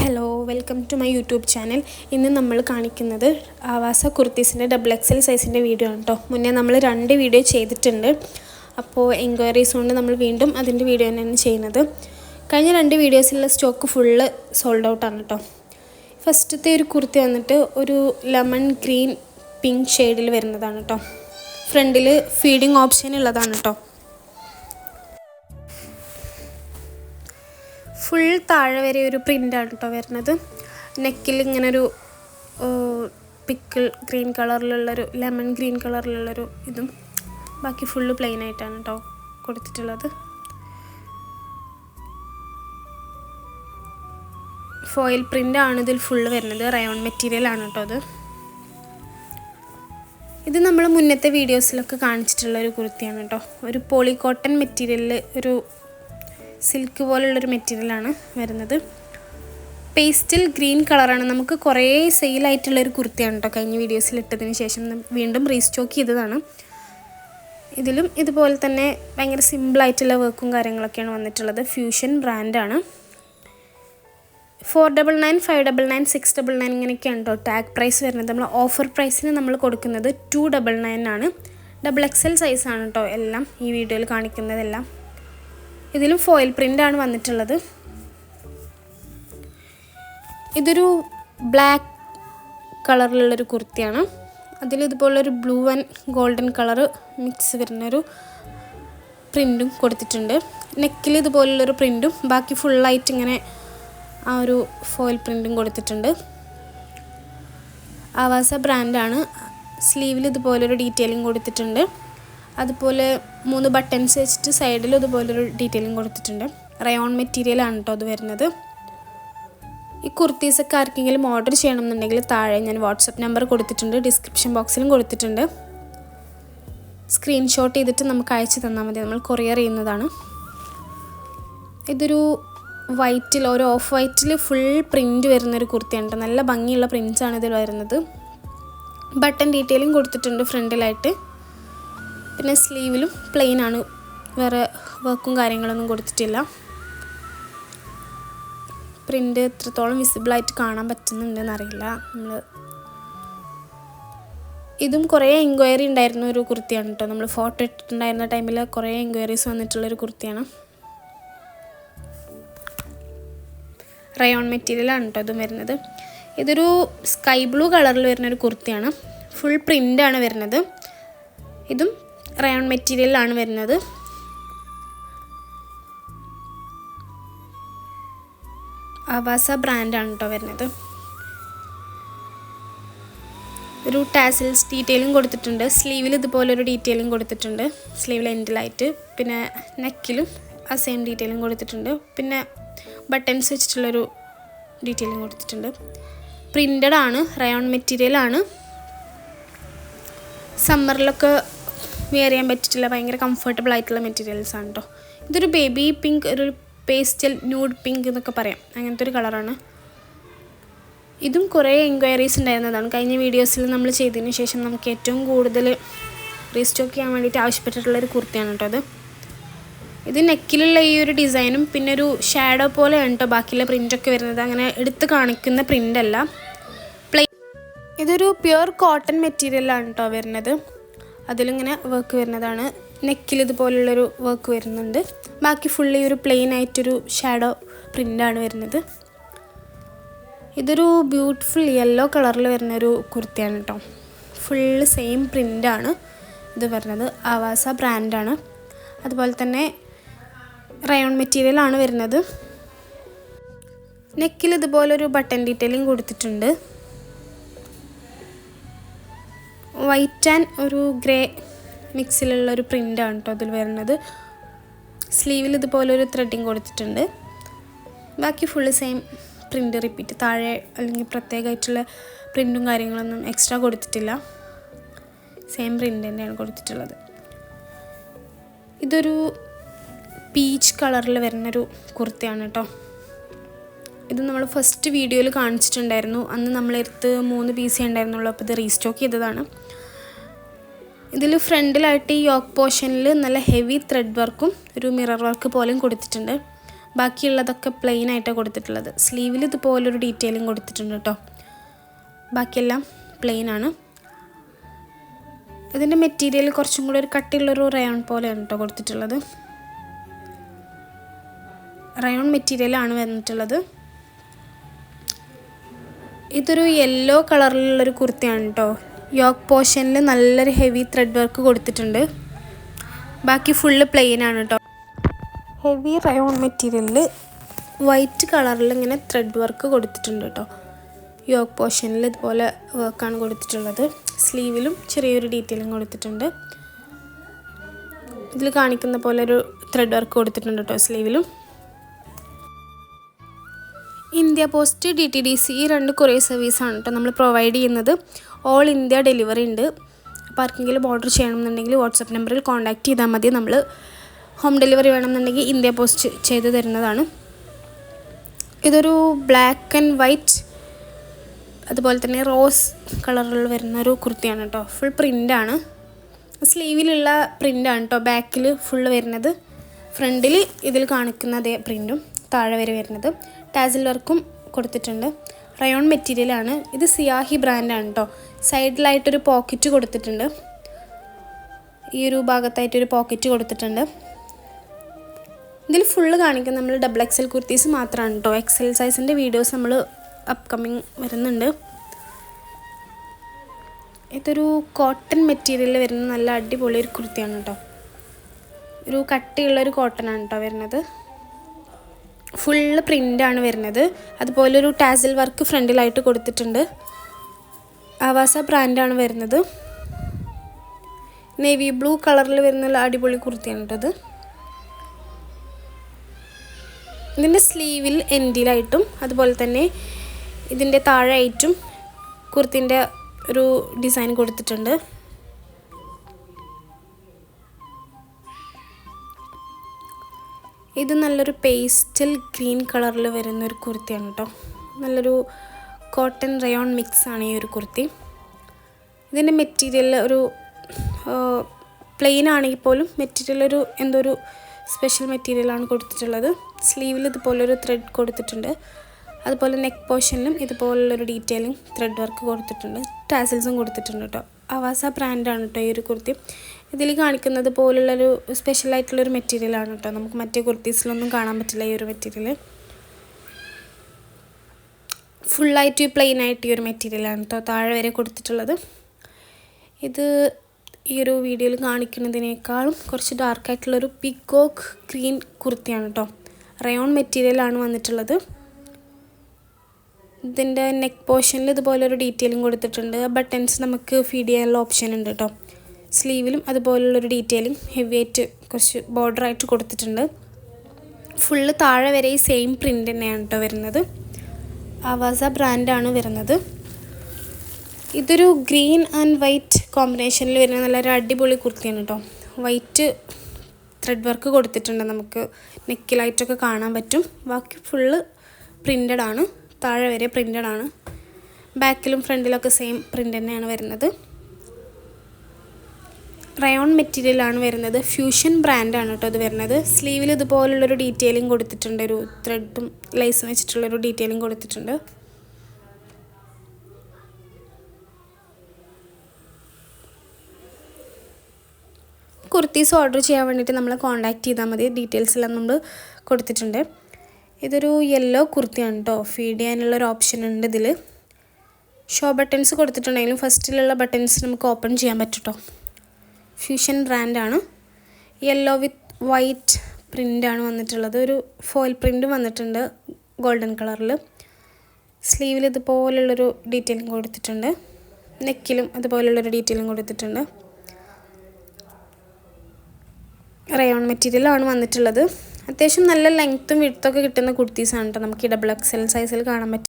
Hello, welcome to my YouTube channel. ഇന്ന് നമ്മൾ കാണിക്കുന്നത് ആവാസ കുർത്തീസിൻ്റെ XXL സൈസിൻ്റെ വീഡിയോ ആണ് കേട്ടോ. മുന്നേ നമ്മൾ 2 വീഡിയോ ചെയ്തിട്ടുണ്ട്. അപ്പോൾ എൻക്വയറീസ് കൊണ്ട് നമ്മൾ വീണ്ടും അതിൻ്റെ വീഡിയോ തന്നെയാണ് ചെയ്യുന്നത്. കഴിഞ്ഞ 2 വീഡിയോസിലുള്ള സ്റ്റോക്ക് ഫുള്ള് സോൾഡ് ഔട്ടാണ് കേട്ടോ. ഫസ്റ്റത്തെ ഒരു കുർത്തി വന്നിട്ട് ഒരു ലെമൺ ഗ്രീൻ പിങ്ക് ഷെയ്ഡിൽ വരുന്നതാണ് കേട്ടോ. ഫ്രണ്ടിൽ ഫീഡിങ് ഓപ്ഷൻ ഉള്ളതാണ് കേട്ടോ. ഫുൾ താഴെ വരെ ഒരു പ്രിൻ്റാണ് കേട്ടോ വരുന്നത്. നെക്കിൽ ഇങ്ങനെ ഒരു പിക്കിൾ ഗ്രീൻ കളറിലുള്ളൊരു ലെമൺ ഗ്രീൻ കളറിലുള്ളൊരു ഇതും ബാക്കി ഫുള്ള് പ്ലെയിൻ ആയിട്ടാണ് കേട്ടോ കൊടുത്തിട്ടുള്ളത്. ഫോയിൽ പ്രിൻ്റാണ് ഇതിൽ ഫുള്ള് വരുന്നത്. റയോൺ മെറ്റീരിയലാണ് കേട്ടോ അത്. ഇത് നമ്മൾ മുന്നത്തെ വീഡിയോസിലൊക്കെ കാണിച്ചിട്ടുള്ളൊരു കുർത്തിയാണ് കേട്ടോ. ഒരു പോളി കോട്ടൺ മെറ്റീരിയലിൽ ഒരു സിൽക്ക് പോലുള്ളൊരു മെറ്റീരിയലാണ് വരുന്നത്. പേസ്റ്റൽ ഗ്രീൻ കളറാണ്. നമുക്ക് കുറേ സെയിലായിട്ടുള്ളൊരു കുർത്തിയാണ് കേട്ടോ. കഴിഞ്ഞ വീഡിയോസിൽ ഇട്ടതിന് ശേഷം വീണ്ടും റീസ്റ്റോക്ക് ചെയ്തതാണ്. ഇതിലും ഇതുപോലെ തന്നെ ഭയങ്കര സിമ്പിളായിട്ടുള്ള വർക്കും കാര്യങ്ങളൊക്കെയാണ് വന്നിട്ടുള്ളത്. ഫ്യൂഷൻ ബ്രാൻഡാണ്. 499, 599, 699 ഇങ്ങനെയൊക്കെയാണ് കേട്ടോ ടാഗ് പ്രൈസ് വരുന്നത്. നമ്മൾ ഓഫർ പ്രൈസിന് നമ്മൾ കൊടുക്കുന്നത് 299 ആണ്. XXL സൈസാണ് കേട്ടോ എല്ലാം ഈ വീഡിയോയിൽ കാണിക്കുന്നതെല്ലാം. ഇതിലും ഫോയിൽ പ്രിൻ്റാണ് വന്നിട്ടുള്ളത്. ഇതൊരു ബ്ലാക്ക് കളറിലുള്ളൊരു കുർത്തിയാണ്. അതിലിതുപോലൊരു blue and golden colour mix വരുന്നൊരു പ്രിൻറ്റും കൊടുത്തിട്ടുണ്ട്. നെക്കിൽ ഇതുപോലുള്ളൊരു പ്രിൻറ്റും ബാക്കി ഫുള്ളായിട്ട് ഇങ്ങനെ ആ ഒരു ഫോയിൽ പ്രിൻറ്റും കൊടുത്തിട്ടുണ്ട്. ആവാസ ബ്രാൻഡാണ്. സ്ലീവിൽ ഇതുപോലൊരു ഡീറ്റെയിലിംഗ് കൊടുത്തിട്ടുണ്ട്. അതുപോലെ 3 ബട്ടൺസ് വെച്ചിട്ട് സൈഡിൽ ഇതുപോലൊരു ഡീറ്റെയിലിംഗ് കൊടുത്തിട്ടുണ്ട്. റയോൺ മെറ്റീരിയലാണ് കേട്ടോ അത് വരുന്നത്. ഈ കുർത്തീസൊക്കെ ആർക്കെങ്കിലും ഓർഡർ ചെയ്യണമെന്നുണ്ടെങ്കിൽ താഴെ ഞാൻ വാട്സപ്പ് നമ്പർ കൊടുത്തിട്ടുണ്ട്, ഡിസ്ക്രിപ്ഷൻ ബോക്സിലും കൊടുത്തിട്ടുണ്ട്. സ്ക്രീൻഷോട്ട് ചെയ്തിട്ട് നമുക്ക് അയച്ചു തന്നാൽ മതി, നമ്മൾ കൊറിയർ ചെയ്യുന്നതാണ്. ഇതൊരു വൈറ്റിൽ, ഒരു ഓഫ് വൈറ്റിൽ ഫുൾ പ്രിൻറ്റ് വരുന്നൊരു കുർത്തിയാണ് കേട്ടോ. നല്ല ഭംഗിയുള്ള പ്രിൻറ്റ്സാണ് ഇതിൽ വരുന്നത്. ബട്ടൺ ഡീറ്റെയിലിംഗ് കൊടുത്തിട്ടുണ്ട് ഫ്രണ്ടിലായിട്ട്. പിന്നെ സ്ലീവിലും പ്ലെയിൻ ആണ്, വേറെ വർക്കും കാര്യങ്ങളൊന്നും കൊടുത്തിട്ടില്ല. പ്രിൻ്റ് എത്രത്തോളം വിസിബിളായിട്ട് കാണാൻ പറ്റുന്നുണ്ടെന്ന് അറിയില്ല. ഇതും കുറേ എൻക്വയറി ഉണ്ടായിരുന്ന ഒരു കുർത്തിയാണ് കേട്ടോ. നമ്മൾ ഫോട്ടോ ഇട്ടിട്ടുണ്ടായിരുന്ന ടൈമിൽ കുറേ എൻക്വയറീസ് വന്നിട്ടുള്ളൊരു കുർത്തിയാണ്. റയോൺ മെറ്റീരിയലാണ് കേട്ടോ ഇതും വരുന്നത്. ഇതൊരു സ്കൈ ബ്ലൂ കളറിൽ വരുന്നൊരു കുർത്തിയാണ്. ഫുൾ പ്രിൻ്റാണ് വരുന്നത്. ഇതും റയോൺ മെറ്റീരിയലാണ് വരുന്നത്. ആവാസ ബ്രാൻഡാണ് കേട്ടോ വരുന്നത്. ഒരു ടാസിൽസ് ഡീറ്റെയിലിംഗ് കൊടുത്തിട്ടുണ്ട്. സ്ലീവിൽ ഇതുപോലൊരു ഡീറ്റെയിലിംഗ് കൊടുത്തിട്ടുണ്ട്, സ്ലീവിൽ എൻഡിലായിട്ട്. പിന്നെ നെക്കിലും ആ സെയിം ഡീറ്റെയിലിംഗ് കൊടുത്തിട്ടുണ്ട്. പിന്നെ ബട്ടൺസ് വെച്ചിട്ടുള്ളൊരു ഡീറ്റെയിലിംഗ് കൊടുത്തിട്ടുണ്ട്. പ്രിൻ്റഡ് ആണ്, റയോൺ മെറ്റീരിയലാണ്. സമ്മറിലൊക്കെ വെയർ ചെയ്യാൻ പറ്റിയിട്ടില്ല, ഭയങ്കര കംഫർട്ടബിൾ ആയിട്ടുള്ള മെറ്റീരിയൽസാണ് കേട്ടോ. ഇതൊരു ബേബി പിങ്ക്, ഒരു പേസ്റ്റൽ ന്യൂഡ് പിങ്ക് എന്നൊക്കെ പറയാം, അങ്ങനത്തെ ഒരു കളറാണ്. ഇതും കുറേ എൻക്വയറീസ് ഉണ്ടായിരുന്നതാണ്. കഴിഞ്ഞ വീഡിയോസിൽ നമ്മൾ ചെയ്തതിന് ശേഷം നമുക്ക് ഏറ്റവും കൂടുതൽ റീസ്റ്റോക്ക് ചെയ്യാൻ വേണ്ടിയിട്ട് ആവശ്യപ്പെട്ടിട്ടുള്ളൊരു കുർത്തിയാണ് കേട്ടോ അത്. ഇത് നെക്കിലുള്ള ഈ ഒരു ഡിസൈനും പിന്നെ ഒരു ഷാഡോ പോലെയാണ് കേട്ടോ ബാക്കിയുള്ള പ്രിൻ്റൊക്കെ വരുന്നത്. അങ്ങനെ എടുത്ത് കാണിക്കുന്ന പ്രിൻ്റല്ല, ഇതൊരു പ്യുവർ കോട്ടൺ മെറ്റീരിയലാണ് കേട്ടോ വരുന്നത്. അതിലിങ്ങനെ വർക്ക് വരുന്നതാണ്. നെക്കിൽ ഇതുപോലുള്ളൊരു വർക്ക് വരുന്നുണ്ട്. ബാക്കി ഫുള്ളി ഒരു പ്ലെയിൻ ആയിട്ടൊരു ഷാഡോ പ്രിൻ്റാണ് വരുന്നത്. ഇതൊരു ബ്യൂട്ടിഫുൾ യെല്ലോ കളറിൽ വരുന്നൊരു കുർത്തിയാണ് കേട്ടോ. ഫുള്ള് സെയിം പ്രിൻ്റാണ് ഇത് വരുന്നത്. ആവാസ ബ്രാൻഡാണ്. അതുപോലെ തന്നെ റയോൺ മെറ്റീരിയലാണ് വരുന്നത്. നെക്കിൽ ഇതുപോലൊരു ബട്ടൺ ഡീറ്റെയിലിംഗ് കൊടുത്തിട്ടുണ്ട്. വൈറ്റ് ആൻഡ് ഒരു ഗ്രേ മിക്സിലുള്ളൊരു പ്രിൻ്റാണ് കേട്ടോ അതിൽ വരുന്നത്. സ്ലീവിൽ ഇതുപോലൊരു ത്രെഡിങ് കൊടുത്തിട്ടുണ്ട്. ബാക്കി ഫുള്ള് സെയിം പ്രിൻ്റ് റിപ്പീറ്റ്. താഴെ അല്ലെങ്കിൽ പ്രത്യേകമായിട്ടുള്ള പ്രിൻറ്റും കാര്യങ്ങളൊന്നും എക്സ്ട്രാ കൊടുത്തിട്ടില്ല, സെയിം പ്രിൻ്റ് തന്നെയാണ് കൊടുത്തിട്ടുള്ളത്. ഇതൊരു പീച്ച് കളറിൽ വരുന്നൊരു കുർത്തിയാണ് കേട്ടോ. ഇത് നമ്മൾ ഫസ്റ്റ് വീഡിയോയിൽ കാണിച്ചിട്ടുണ്ടായിരുന്നു. അന്ന് നമ്മളെടുത്ത് 3 പീസേ ഉണ്ടായിരുന്നുള്ളൂ. അപ്പോൾ ഇത് റീസ്റ്റോക്ക് ചെയ്തതാണ്. ഇതിൽ ഫ്രണ്ടിലായിട്ട് ഈ യോക്ക് പോർഷനിൽ നല്ല ഹെവി ത്രെഡ് വർക്കും ഒരു മിറർ വർക്ക് പോലെയും കൊടുത്തിട്ടുണ്ട്. ബാക്കിയുള്ളതൊക്കെ പ്ലെയിൻ ആയിട്ടാണ് കൊടുത്തിട്ടുള്ളത്. സ്ലീവിൽ ഇതുപോലൊരു ഡീറ്റെയിലിംഗ് കൊടുത്തിട്ടുണ്ട് കേട്ടോ. ബാക്കിയെല്ലാം പ്ലെയിൻ ആണ്. ഇതിൻ്റെ മെറ്റീരിയൽ കുറച്ചും കൂടി ഒരു കട്ടിയുള്ളൊരു റയോൺ പോലെയാണ് കേട്ടോ കൊടുത്തിട്ടുള്ളത്. റയോൺ മെറ്റീരിയലാണ് വന്നിട്ടുള്ളത്. ഇതൊരു യെല്ലോ കളറിലുള്ളൊരു കുർത്തിയാണ് കേട്ടോ. യോക്ക് പോർഷനിൽ നല്ലൊരു ഹെവി ത്രെഡ് വർക്ക് കൊടുത്തിട്ടുണ്ട്. ബാക്കി ഫുള്ള് പ്ലെയിൻ ആണ് കേട്ടോ. ഹെവി റയോൺ മെറ്റീരിയലിൽ വൈറ്റ് കളറിൽ ഇങ്ങനെ ത്രെഡ് വർക്ക് കൊടുത്തിട്ടുണ്ട് കേട്ടോ. യോക്ക് പോർഷനിൽ ഇതുപോലെ വർക്കാണ് കൊടുത്തിട്ടുള്ളത്. സ്ലീവിലും ചെറിയൊരു ഡീറ്റെയിലിംഗ് കൊടുത്തിട്ടുണ്ട്. ഇതിൽ കാണിക്കുന്ന പോലെ ഒരു ത്രെഡ് വർക്ക് കൊടുത്തിട്ടുണ്ട് കേട്ടോ സ്ലീവിലും. ഇന്ത്യ പോസ്റ്റ് DTDC ഈ 2 കൊറിയർ സർവീസാണ് കേട്ടോ നമ്മൾ പ്രൊവൈഡ് ചെയ്യുന്നത്. ഓൾ ഇന്ത്യ ഡെലിവറി ഉണ്ട്. അപ്പോൾ ആർക്കെങ്കിലും ഓർഡർ ചെയ്യണമെന്നുണ്ടെങ്കിൽ വാട്സപ്പ് നമ്പറിൽ കോൺടാക്റ്റ് ചെയ്താൽ മതി. നമ്മൾ ഹോം ഡെലിവറി വേണമെന്നുണ്ടെങ്കിൽ ഇന്ത്യ പോസ്റ്റ് ചെയ്ത് തരുന്നതാണ്. ഇതൊരു ബ്ലാക്ക് ആൻഡ് വൈറ്റ് അതുപോലെ തന്നെ റോസ് കളറിൽ വരുന്നൊരു കുർത്തിയാണ് കേട്ടോ. ഫുൾ പ്രിൻ്റാണ്. സ്ലീവിലുള്ള പ്രിൻ്റാണ് കേട്ടോ ബാക്കിൽ ഫുള്ള് വരുന്നത്. ഫ്രണ്ടിൽ ഇതിൽ കാണിക്കുന്ന അതേ പ്രിൻറ്റും താഴെ വരെ വരുന്നത്. ടാസിൽ വർക്കും കൊടുത്തിട്ടുണ്ട്. റയോൺ മെറ്റീരിയലാണ്. ഇത് സിയാഹി ബ്രാൻഡാണ് കേട്ടോ. സൈഡിലായിട്ടൊരു പോക്കറ്റ് കൊടുത്തിട്ടുണ്ട്. ഈ ഒരു ഭാഗത്തായിട്ടൊരു പോക്കറ്റ് കൊടുത്തിട്ടുണ്ട്. ഇതിൽ ഫുള്ള് കാണിക്കുന്നത് നമ്മൾ XXL കുർത്തീസ് മാത്രമാണ് കേട്ടോ. XL സൈസിൻ്റെ വീഡിയോസ് നമ്മൾ അപ്കമിങ് വരുന്നുണ്ട്. ഇതൊരു കോട്ടൺ മെറ്റീരിയലിൽ വരുന്ന നല്ല അടിപൊളി ഒരു കുർത്തിയാണ് കേട്ടോ. ഒരു കട്ടിയുള്ളൊരു കോട്ടനാണ് കേട്ടോ വരുന്നത്. ഫുള്ള് പ്രിൻ്റാണ് വരുന്നത്. അതുപോലെ ഒരു ടാസിൽ വർക്ക് ഫ്രണ്ടിലായിട്ട് കൊടുത്തിട്ടുണ്ട്. ആവാസ ബ്രാൻഡാണ് വരുന്നത്. നേവി ബ്ലൂ കളറിൽ വരുന്ന അടിപൊളി കുർത്തിയാണ് കേട്ടോ. ഇതിൻ്റെ സ്ലീവിൽ എൻഡിലായിട്ടും അതുപോലെ തന്നെ ഇതിൻ്റെ താഴെയായിട്ടും കുർത്തിൻ്റെ ഒരു ഡിസൈൻ കൊടുത്തിട്ടുണ്ട്. ഇത് നല്ലൊരു പേസ്റ്റൽ ഗ്രീൻ കളറിൽ വരുന്നൊരു കുർത്തിയാണ് കേട്ടോ. നല്ലൊരു കോട്ടൺ റയോൺ മിക്സാണ് ഈ ഒരു കുർത്തി. ഇതിൻ്റെ മെറ്റീരിയൽ ഒരു പ്ലെയിൻ ആണെങ്കിൽ പോലും മെറ്റീരിയൽ ഒരു എന്തോ ഒരു സ്പെഷ്യൽ മെറ്റീരിയലാണ് കൊടുത്തിട്ടുള്ളത്. സ്ലീവിൽ ഇതുപോലൊരു ത്രെഡ് കൊടുത്തിട്ടുണ്ട്. അതുപോലെ നെക്ക് പോർഷനിലും ഇതുപോലുള്ളൊരു ഡീറ്റെയിലിംഗ് ത്രെഡ് വർക്ക് കൊടുത്തിട്ടുണ്ട്. ടാസിൽസും കൊടുത്തിട്ടുണ്ട് കേട്ടോ. ആവാസ ബ്രാൻഡാണ് കേട്ടോ ഈ ഒരു കുർത്തി. ഇതിൽ കാണിക്കുന്നത് പോലുള്ളൊരു സ്പെഷ്യലായിട്ടുള്ളൊരു മെറ്റീരിയലാണ് കേട്ടോ. നമുക്ക് മറ്റേ കുർത്തീസിലൊന്നും കാണാൻ പറ്റില്ല ഈ ഒരു മെറ്റീരിയൽ. ഫുള്ളായിട്ട് പ്ലെയിൻ ആയിട്ട് ഈ ഒരു മെറ്റീരിയലാണ് കേട്ടോ താഴെ വരെ കൊടുത്തിട്ടുള്ളത്. ഇത് ഈ ഒരു വീഡിയോയിൽ കാണിക്കുന്നതിനേക്കാളും കുറച്ച് ഡാർക്കായിട്ടുള്ളൊരു പീക്കോക്ക് ഗ്രീൻ കുർത്തിയാണ് കേട്ടോ. റയോൺ മെറ്റീരിയലാണ് വന്നിട്ടുള്ളത്. ഇതിൻ്റെ നെക്ക് പോർഷനിൽ ഇതുപോലൊരു ഡീറ്റെയിലിംഗ് കൊടുത്തിട്ടുണ്ട്. ബട്ടൺസ് നമുക്ക് ഫീഡ് ചെയ്യാനുള്ള ഓപ്ഷൻ ഉണ്ട് കേട്ടോ. സ്ലീവിലും അതുപോലുള്ളൊരു ഡീറ്റെയിലിംഗ് ഹെവി ആയിട്ട് കുറച്ച് ബോർഡറായിട്ട് കൊടുത്തിട്ടുണ്ട്. ഫുള്ള് താഴെ വരെ ഈ സെയിം പ്രിൻ്റ് തന്നെയാണ് കേട്ടോ വരുന്നത്. ആവാസ ബ്രാൻഡാണ് വരുന്നത്. ഇതൊരു ഗ്രീൻ ആൻഡ് വൈറ്റ് കോമ്പിനേഷനിൽ വരുന്ന നല്ലൊരു അടിപൊളി കുർത്തിയാണ് കേട്ടോ. വൈറ്റ് ത്രെഡ് വർക്ക് കൊടുത്തിട്ടുണ്ട്. നമുക്ക് നെക്കിലായിട്ടൊക്കെ കാണാൻ പറ്റും. ബാക്കി ഫുള്ള് പ്രിൻ്റഡ് ആണ്. താഴെ വരെ പ്രിൻ്റഡ് ആണ്. ബാക്കിലും ഫ്രണ്ടിലൊക്കെ സെയിം പ്രിൻ്റ് തന്നെയാണ് വരുന്നത്. റയോൺ മെറ്റീരിയലാണ് വരുന്നത്. ഫ്യൂഷൻ ബ്രാൻഡാണ് കേട്ടോ ഇത് വരുന്നത്. സ്ലീവിൽ ഇതുപോലുള്ളൊരു ഡീറ്റെയിലിംഗ് കൊടുത്തിട്ടുണ്ട്. ഒരു ത്രെഡും ലൈസും വെച്ചിട്ടുള്ളൊരു ഡീറ്റെയിലിംഗ് കൊടുത്തിട്ടുണ്ട്. കുർത്തീസ് ഓർഡർ ചെയ്യാൻ വേണ്ടിയിട്ട് നമ്മളെ കോൺടാക്റ്റ് ചെയ്താൽ മതി. ഡീറ്റെയിൽസ് എല്ലാം നമ്മൾ കൊടുത്തിട്ടുണ്ട്. ഇതൊരു യെല്ലോ കുർത്തിയാണ് കേട്ടോ. ഫീഡ് ചെയ്യാനുള്ളൊരു ഓപ്ഷൻ ഉണ്ട് ഇതിൽ. ഷോ ബട്ടൺസ് കൊടുത്തിട്ടുണ്ടെങ്കിലും ഫസ്റ്റിലുള്ള ബട്ടൺസ് നമുക്ക് ഓപ്പൺ ചെയ്യാൻ പറ്റും കേട്ടോ. ഫ്യൂഷൻ ബ്രാൻഡാണ്. യെല്ലോ വിത്ത് വൈറ്റ് പ്രിൻ്റാണ് വന്നിട്ടുള്ളത്. ഒരു ഫോയിൽ പ്രിൻ്റ് വന്നിട്ടുണ്ട് ഗോൾഡൻ കളറിൽ. സ്ലീവിൽ ഇതുപോലുള്ളൊരു ഡീറ്റെയിലിംഗ് കൊടുത്തിട്ടുണ്ട്. നെക്കിലും അതുപോലുള്ളൊരു ഡീറ്റെയിലിംഗ് കൊടുത്തിട്ടുണ്ട്. റയോൺ മെറ്റീരിയലാണ് വന്നിട്ടുള്ളത്. അത്യാവശ്യം നല്ല ലെങ്ത്തും വിഡ്ത്തൊക്കെ കിട്ടുന്ന കുർത്തീസാണ് കേട്ടോ. നമുക്ക് ഈ XXL സൈസിൽ കാണാൻ പറ്റും.